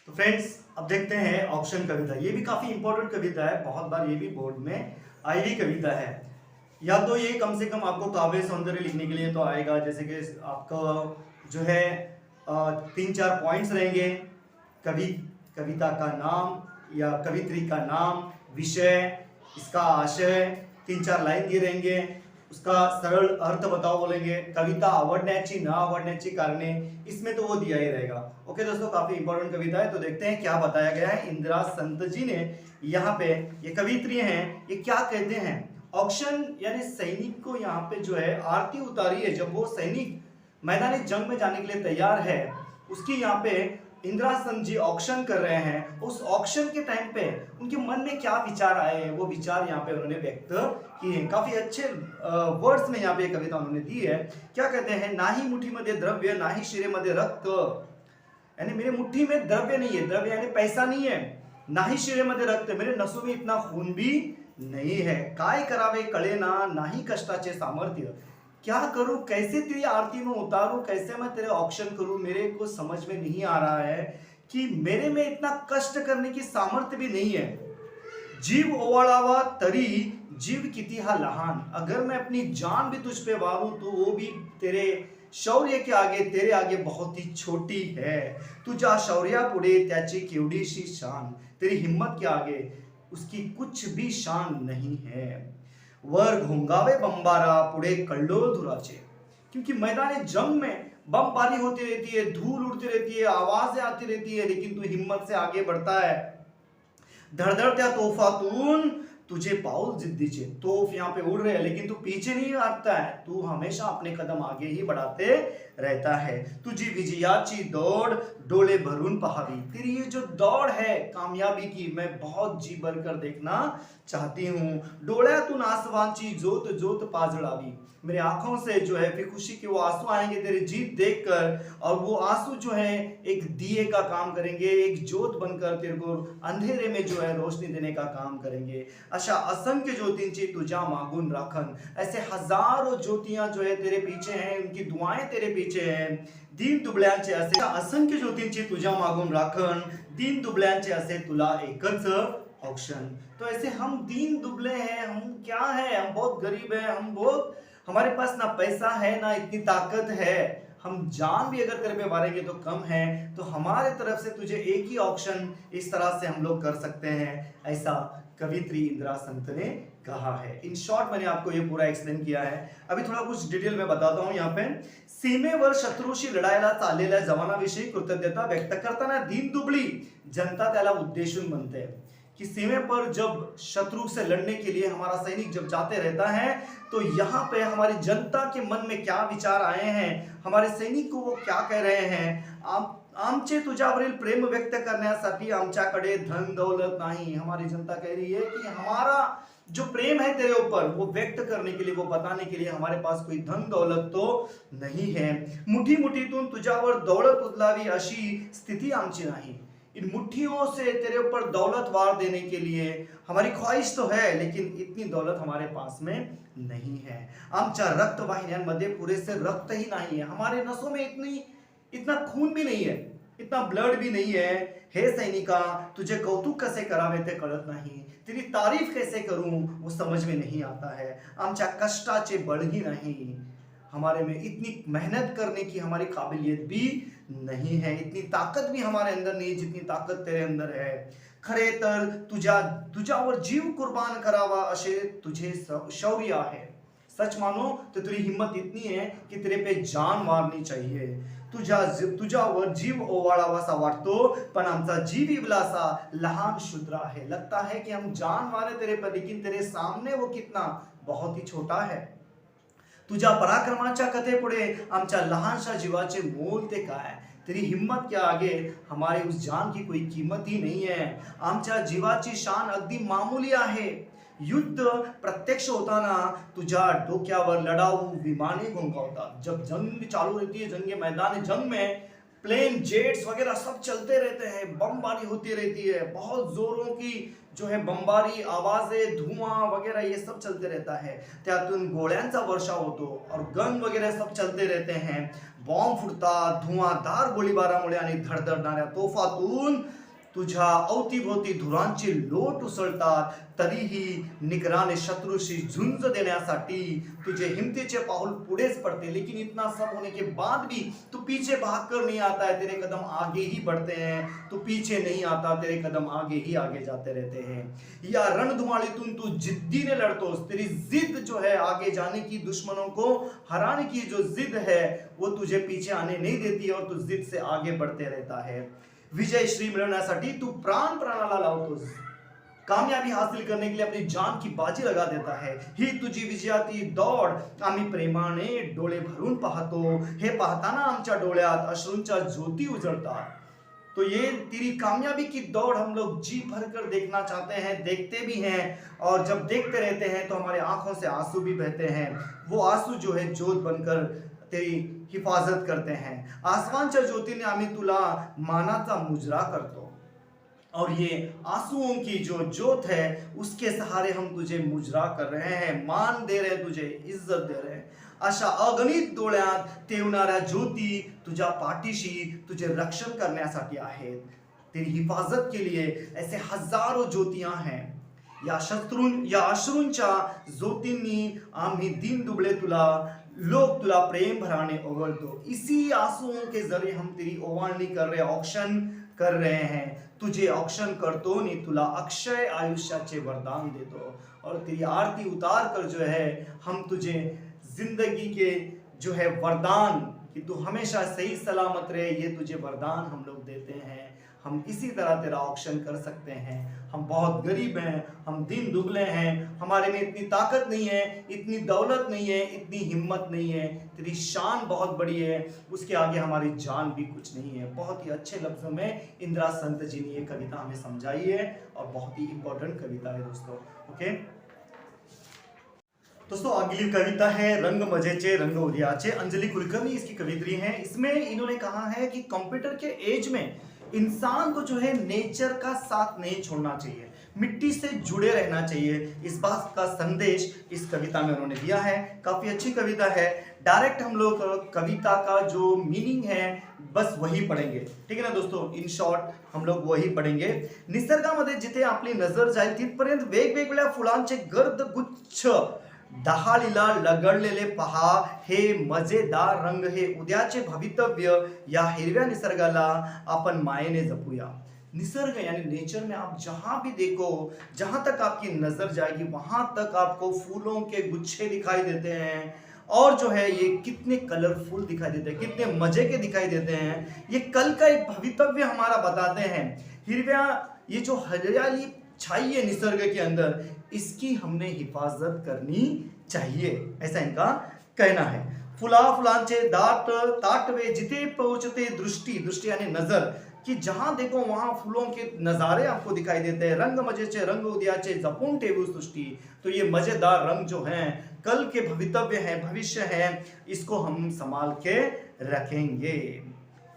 तो फ्रेंड्स, अब देखते हैं ऑक्शन कविता। ये भी काफी इंपॉर्टेंट कविता है, बहुत बार ये भी बोर्ड में आई हुई कविता है। या तो ये कम से कम आपको काव्य सौंदर्य लिखने के लिए तो आएगा, जैसे कि आपका जो है 3-4 पॉइंट्स रहेंगे। कवि कविता का नाम या कवित्री का नाम, विषय, इसका आशय, 3-4 लाइन दिए रहेंगे। उसका सरळ अर्थ बताओ बोलेंगे, कविता आवडण्याची न आवडण्याची कारणे, इसमें तो वो दिया ही रहेगा। ओके दोस्तों, काफी इंपॉर्टेंट कविता है। तो देखते हैं क्या बताया गया है। इंदिरा संत जी ने यहाँ पे, ये कवित्री हैं, ये क्या कहते हैं। ऑक्शन यानी सैनिक को यहाँ पे जो है आरती उतारी है। जब वो सैनिक मैदानी जंग में जाने के लिए तैयार है, उसकी यहाँ पे इंदिरा संत जी ऑक्शन कर रहे हैं। उस ऑक्शन के टाइम पे उनके मन में क्या विचार आए हैं, वो विचार यहाँ पे उन्होंने व्यक्त किए हैं। काफी अच्छे वर्ड्स में यहाँ पे कविता उन्होंने दी है। क्या कहते हैं, नाही मुठीमध्ये द्रव्य नाही शिरेमध्ये रक्त, यानी मेरे मुट्ठी में द्रव्य नहीं है, द्रव्य यानी पैसा नहीं है, नाही शिरेमध्ये रक्त, मेरे नसों में इतना खून भी नहीं है। काय करावे कळेना नाही कष्टाचे सामर्थ्य, क्या करूं, कैसे तेरी आरती में उतारूं, कैसे मैं तेरे ऑक्शन करूं, मेरे को समझ में नहीं आ रहा है कि मेरे में इतना कष्ट करने की सामर्थ्य भी नहीं है। जीव ओवाळावा तरी जीव किती हा लहान, अगर मैं अपनी जान भी तुझ पे वारूं तो वो भी तेरे शौर्य के आगे, तेरे आगे बहुत ही छोटी है। तुझ्या शौर्यापुढे त्याची केवढीशी शान, तेरी हिम्मत के आगे उसकी कुछ भी शान नहीं है। वर घोंगावे बंबारा पुढे कल्लोळ धुराचे, क्योंकि मैदान जंग में बमबारी होती रहती है, धूल उड़ती रहती है, आवाजें आती रहती है, लेकिन तू हिम्मत से आगे बढ़ता है। धड़धड़त्या तोफातून तुझे पाऊल जिद्दीचे, तोफ यहाँ पे उड़ रहे हैं लेकिन तू पीछे नहीं हटता है, तू हमेशा अपने कदम आगे ही बढ़ाते रहता है। तुझी विजयाची दौड़ डोळे भरून पहावी, तेरी ये जो दौड़ है कामयाबी की, मैं बहुत जी भर कर देखना चाहती हूँ। डोळ्यातून आसवांची जोत जोत पाजळावी, मेरे आंखों से जो है फिर खुशी के वो आंसू आएंगे तेरी जीत देखकर, और वो आंसू जो है एक दिए का काम करेंगे, एक जोत बनकर तेरे को अंधेरे में जो है रोशनी देने का काम करेंगे। अशा असंख्य ज्योतींची तुझ्या मागून राखण, ऐसे हजारों ज्योतियां जो है तेरे पीछे हैं, उनकी दुआएं तेरे पीछे हैं। दीन दुबळ्यांचे असे असंख्य ज्योतींची तुझ्या मागून राखण, दीन दुबळ्यांचे असे तुला एकच ऑक्शन। तो ऐसे हम दीन दुबले हैं, हम क्या है, हम बहुत गरीब हैं, हम बहुत, हमारे पास ना पैसा है ना इतनी ताकत है, हम जान भी अगर तेरे पे मारेंगे तो कम है, तो हमारे तरफ से तुझे एक ही ऑप्शन इस तरह से हम लोग कर सकते हैं, ऐसा कवित्री इंदिरा संत ने कहा है। इन शॉर्ट मैंने आपको ये पूरा एक्सप्लेन किया है। अभी थोड़ा कुछ डिटेल में बताता हूं। यहाँ पे सीमेवर शत्रूशी लढायला चाललेल्या जवानाविषयी कृतज्ञता व्यक्त करताना दीनदुबळी जनता त्याला उद्देशून म्हणते कि सीमे पर जब शत्रु से लड़ने के लिए हमारा सैनिक जब जाते रहता है, तो यहाँ पे हमारी जनता के मन में क्या विचार आए हैं, हमारे सैनिक को वो क्या कह रहे हैं। आमचे तुझ्यावरील प्रेम व्यक्त करण्यासाठी आमच्याकडे धन दौलत नाही, हमारी जनता कह रही है कि हमारा जो प्रेम है तेरे ऊपर वो व्यक्त करने के लिए, वो बताने के लिए हमारे पास कोई धन दौलत तो नहीं है। मुठी मुठीतून तुझ्यावर दौलत उचलावी अशी स्थिती आमची नाही, इन मुट्ठियों से तेरे ऊपर दौलत वार देने के लिए हमारी ख्वाहिश तो है, लेकिन इतनी दौलत हमारे पास में नहीं है। आमच्या रक्तवाहिन्यांमध्ये पुरेसे रक्त ही नहीं है, हमारे नसों में इतना खून भी नहीं है, इतना ब्लड भी नहीं है। हे सैनिका, तुझे कौतुक कसे करावे ते कळत नाही, तेरी तारीफ कैसे करूं वो समझ में नहीं आता है। आमच्या कष्टाचे बळ ही नहीं, हमारे में इतनी मेहनत करने की हमारी काबिलियत भी नहीं है, इतनी ताकत भी हमारे अंदर नहीं जितनी ताकत तेरे अंदर है। खरे तर तुझ्यावर जीव कुर्बान करावा असे तुझे शौर्य आहे, सच मानो तो तेरी हिम्मत इतनी है कि तेरे पे जान मारनी चाहिए। तुझ्यावर जीव ओवाळावासा वाटतो, पण आमचा जीव इवलासा लहान शूद्र आहे। लगता है कि हम जान मारे तेरे पर, लेकिन तेरे सामने वो कितना बहुत ही छोटा है। तुझ्या पराक्रमाच्या कथेपुढे आमच्या लहानशा जीवाचे मोल ते काय, तेरी हिम्मत के आगे हमारे उस जान की कोई कीमत ही नहीं है। आमच्या जीवाची शान अगदी मामूली आहे। युद्ध प्रत्यक्ष होताना तुझ्या डोक्यावर लढाऊ विमाने घोंघावतात, जब जंग चालू रहती है, जंग मैदान जंग में प्लेन जेट्स वगैरह सब चलते रहते हैं, बमबारी होती रहती है, बहुत जोरों की जो है बंबारी आवाजें, धुआं वगैरह ये सब चलते रहता है. त्यातून गोळ्यांचा वर्षाव होतो और गन वगैरह सब चलते रहते हैं. बॉम्ब फुटतात, धुआंधार गोळीबारामुळे आणि धडधडणाऱ्या तोफातून तुझ्या अवतीभोवती धुरांचे लोट उसळतात. तरीही निकराने शत्रुशी झुंज देण्यासाठी तुझे हिम्मतीचे पाऊल पुढेच पड़ते. लेकिन इतना सब होने के बाद भी तू पीछे भागकर नहीं आता है, तेरे कदम आगे ही बढ़ते हैं. तू पीछे नहीं आता, तेरे कदम आगे ही आगे जाते रहते हैं. या रणधुमाड़ीतून तू जिद्दीने लड़तोस. तेरी जिद जो है आगे जाने की, दुश्मनों को हराने की जो जिद है वो तुझे पीछे आने नहीं देती और तू जिद से आगे बढ़ते रहता है. विजय श्री मिळवण्यासाठी तू प्राण प्राणाला लावतोस. कामयाबी हासिल करने के लिए अपनी जान की बाजी लगा देता है. ही तुझी विजयाची दौड आम्ही प्रेमाने डोळे भरून पाहतो. हे पाहताना आमच्या डोळ्यात अश्रूंच्या ज्योती उजळतात. तो ये तेरी कामयाबी की दौड़ हम लोग जी भर कर देखना चाहते हैं, देखते भी हैं. और जब देखते रहते हैं तो हमारे आंखों से आंसू भी बहते हैं. वो आंसू जो है ज्योत बनकर तेरी हिफाजत करते हैं. आसमानच्या ज्योतीने आम्ही तुला मानाचा मुजरा करतो. और ये आंसुओं की जो ज्योत है उसके सहारे हम तुझे मुजरा कर रहे हैं, मान दे रहे हैं, तुझे इज्जत दे रहे हैं. अशा अगणित डोळ्यात तेवणाऱ्या ज्योती तुझ्या पाठीशी तुझे रक्षण करण्यासाठी आहेत. तेरी हिफाजत के लिए ऐसे हजारों ज्योतियां हैं. या अश्रूंच्या ज्योतींनी आम्ही दीन दुबळे लोग तुला प्रेम भराने ओवळतो. इसी आंसुओं के जरिए हम तेरी ओवाळणी कर रहे, औक्षण कर रहे हैं. तुझे औक्षण करतो आणि तुला अक्षय आयुष्याचे वरदान देतो. और तेरी आरती उतार कर जो है हम तुझे जिंदगी के जो है वरदान कि तू हमेशा सही सलामत रहे, ये तुझे वरदान हम लोग देते हैं. हम इसी तरह तेरा औक्षण कर सकते हैं. हम बहुत गरीब हैं, हम दिन दुबले हैं, हमारे में इतनी ताकत नहीं है, इतनी दौलत नहीं है, इतनी हिम्मत नहीं है. तेरी शान बहुत बड़ी है, उसके आगे हमारी जान भी कुछ नहीं है. बहुत ही अच्छे लफ्जों में इंदिरा संत जी ने ये कविता हमें समझाई है और बहुत ही इंपॉर्टेंट कविता है दोस्तों. ओके दोस्तों, अगली कविता है रंग मजेचे रंग उदयाचे. अंजलि कुलकर्णी इसकी कवित्री हैं. इसमें इन्होंने कहा है कि कंप्यूटर के एज में इंसान को जो है नेचर का साथ नहीं छोड़ना चाहिए, मिट्टी से जुड़े रहना चाहिए. इस बात का संदेश इस कविता में उन्होंने दिया है. काफी अच्छी कविता है. डायरेक्ट हम लोग कविता का जो मीनिंग है बस वही पढ़ेंगे, ठीक है ना दोस्तों. इन शॉर्ट हम लोग वही पढ़ेंगे. निसर्गामध्ये जिथे आपली नजर जाईल तिथपर्यंत वेगवेगळ्या फुलांचे गर्द गुच्छ डहाळीला लगडलेले पहा. हे मजेदार रंग, हे उद्याचे भवितव्य. या हिरव्या निसर्गाला आपण मायेने जपूया. निसर्ग यानी नेचर में आप जहां भी देखो, जहां तक आपकी नजर जाएगी वहां तक आपको फूलों के गुच्छे दिखाई देते हैं. और जो है ये कितने कलरफुल दिखाई देते हैं, कितने मजे के दिखाई देते हैं. ये कल का एक भवितव्य हमारा बताते हैं. हिरव्या ये जो हरियाली छाई है निसर्ग के अंदर, इसकी हमने हिफाजत करनी चाहिए, ऐसा इनका कहना है. फुलांचे ताटवे जिथे पोहोचते दृष्टी, दृष्टि यानी नजर, कि जहां देखो वहां फूलों के नजारे आपको दिखाई देते हैं. रंग मजेचे रंग उदयाचे जपून ठेवू सृष्टि. तो ये मजेदार रंग जो हैं कल के भवितव्य हैं, भविष्य हैं, इसको हम संभाल के रखेंगे.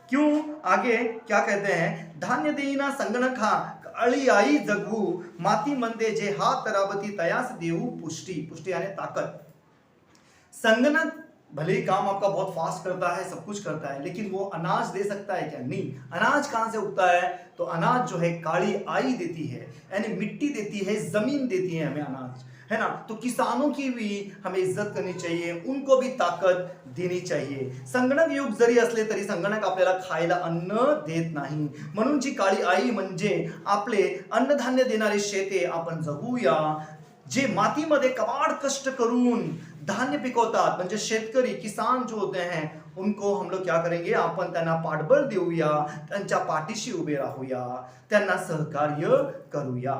क्यों, आगे क्या कहते हैं. धान्य देईना संगणक अळी आई जगू, माती मंदे जे हात राबती तयास देऊ पुष्टि. पुष्टि यानी ताकत. संगणक भले ही काम आपका बहुत फास्ट करता है, सब कुछ करता है, लेकिन वो अनाज दे सकता है क्या? नहीं. अनाज कहां से उगता है? तो अनाज जो है काली आई देती है, यानी मिट्टी देती है, जमीन देती है हमें अनाज, है ना. तो किसानों की भी हमें इज्जत करनी चाहिए, उनको भी ताकत देनी चाहिए. संगणक युग जरी असले तरी संगणक आपल्याला खायला अन्न देत नाही. म्हणून जी काळी आई म्हणजे आपले अन्नधान्य देणारे शेते आपण जगूया. जे मातीमध्ये कबाड कष्ट करून धान्य पिकवतात, म्हणजे शेतकरी किसान जो होते हैं, उनको हम लोग क्या करेंगे, आपण त्यांना पाठबळ देऊया, त्यांच्या पाठीशी उभे राहूया, त्यांना सहकार्य करूया.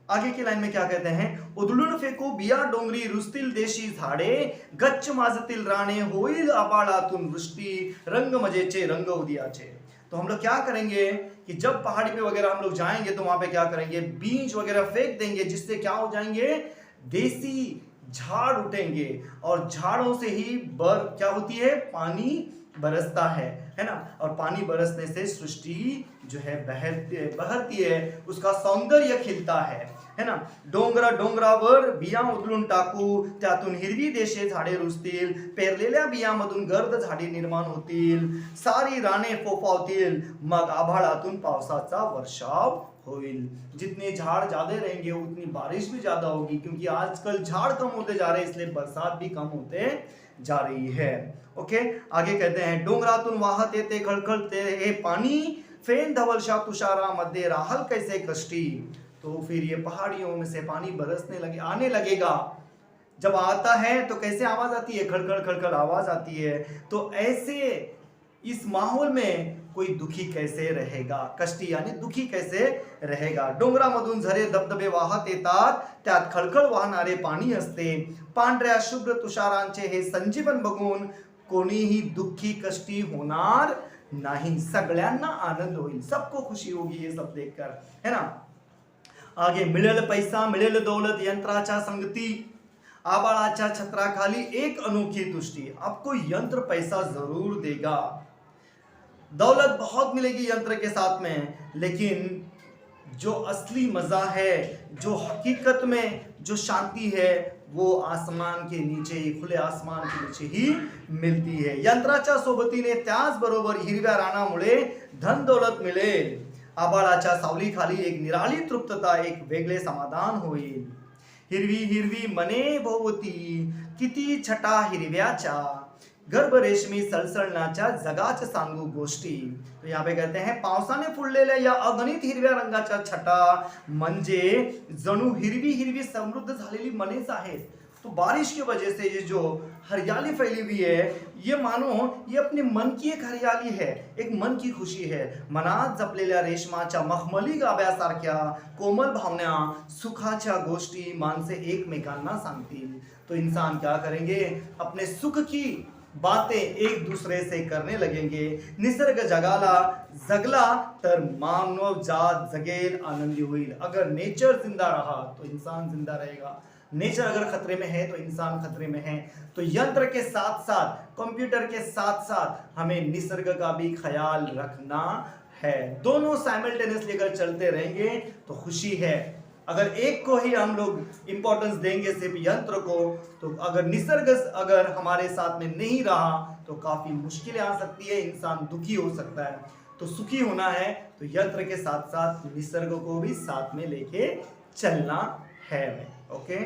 आगे की लाइन में क्या कहते हैं. उधळून फेकू बिया डोंगरी, रुसतील देशी झाडे, गच्च माजतील राणे, होईल आबाळातून वृष्टी, रंग मजेचे रंग उदयाचे. तो हम लोग क्या करेंगे कि जब पहाड़ी पे वगैरह हम लोग जाएंगे तो वहां पे क्या करेंगे, बीज वगैरह फेंक देंगे, जिससे क्या हो जाएंगे, देसी झाड़ उठेंगे. और झाड़ों से ही क्या होती है, पानी बरसता है ना। और पानी बरसने से सृष्टि जो है बहरती है, उसका सौंदर्य खिलता है ना। डोंगरा डोंगरावर बिया उधळून टाकू, त्यातून हिरवी देशे झाडे रुजतील, पेरलेल्या बियामधून गर्द झाडे निर्माण होतील, सारी राने फोफावतील, मग आभाळातून पावसाचा वर्षाव होईल। जितने झाड़ ज्यादा रहेंगे उतनी बारिश भी ज्यादा होगी, क्योंकि आजकल झाड़ कम होते जा रहे हैं, इसलिए बरसात भी कम होते जा रही है। ओके, आगे कहते हैं डोंगरातून वाहत येते खळखळते हे पाणी, फेन धवलशा तुषारामध्ये राहल कैसे कष्टी। तो फिर ये पहाड़ियों में से पानी बरसने लगे, आने लगेगा। जब आता है तो कैसे आवाज आती है, खड़खड़ खड़खड़ आवाज आती है। तो ऐसे इस माहौल में कोई दुखी कैसे रहेगा, कष्टी यानी दुखी कैसे रहेगा। डोंगरामधून झरे धबधबे वाहत येतात, त्यात खळखळ वाहणारे पाणी असते, पांढऱ्या शुभ्र तुषारांचे हे संजीवन बघून कोणीही दुखी कष्टी होणार नहीं, सगळ्यांना आनंद होईल, सबको खुशी होगी ये सब देखकर, है ना। आगे मिळेल पैसा मिळेल दौलत यंत्राच्या संगती, आबाळाच्या छत्राखाली एक अनोखी तुष्टी। आपको यंत्र पैसा जरूर देगा, दौलत बहुत मिलेगी यंत्र के साथ में, लेकिन जो असली मजा है, जो हकीकत में जो शांति है, वो आसमान के नीचे ही, खुले आसमान के नीचे ही मिलती है। यंत्राच्या सोबतीने त्याचबरोबर हिरव्या रानामुळे धन दौलत मिळेल, आबाळाच्या सावलीखाली एक निराळी तृप्तता, एक वेगळे समाधान होईल। हिरवी हिरवी मने भोवती, किती छटा हिरव्याच्या, गर्भ रेशमी सळसळण्याच्या जगाच सांगू गोष्टी। तो यहाँ पे कहते हैं पावसाने फुललेल्या या अगणित हिरव्या रंगाच्या छटा म्हणजे जणू हिरवी हिरवी समृद्ध झालेली मनेच आहेत। तो बारिश की वजह से ये जो हरियाली फैली हुई है, ये मानो ये अपने मन की एक हरियाली है, एक मन की खुशी है। मनात जपलेल्या रेशमाच्या मखमली गाभ्यासारख्या कोमल भावना, सुखाच्या गोष्टी माणसे एकमेकांना सांगतील। तो इंसान क्या करेंगे, अपने सुख की बातें एक दूसरे से करने लगेंगे। निसर्ग जगला तर मानव जात जगेल, आनंदी होईल। अगर नेचर जिंदा रहा तो इंसान जिंदा रहेगा, नेचर अगर खतरे में है तो इंसान खतरे में है। तो यंत्र के साथ साथ, कंप्यूटर के साथ साथ हमें निसर्ग का भी ख्याल रखना है। दोनों साइमल्टेनियसली अगर चलते रहेंगे तो खुशी है। अगर एक को ही हम लोग इंपॉर्टेंस देंगे सिर्फ यंत्र को, तो अगर निसर्ग अगर हमारे साथ में नहीं रहा तो काफी मुश्किलें आ सकती है, इंसान दुखी हो सकता है। तो सुखी होना है तो यंत्र के साथ साथ निसर्ग को भी साथ में लेके चलना है। ओके।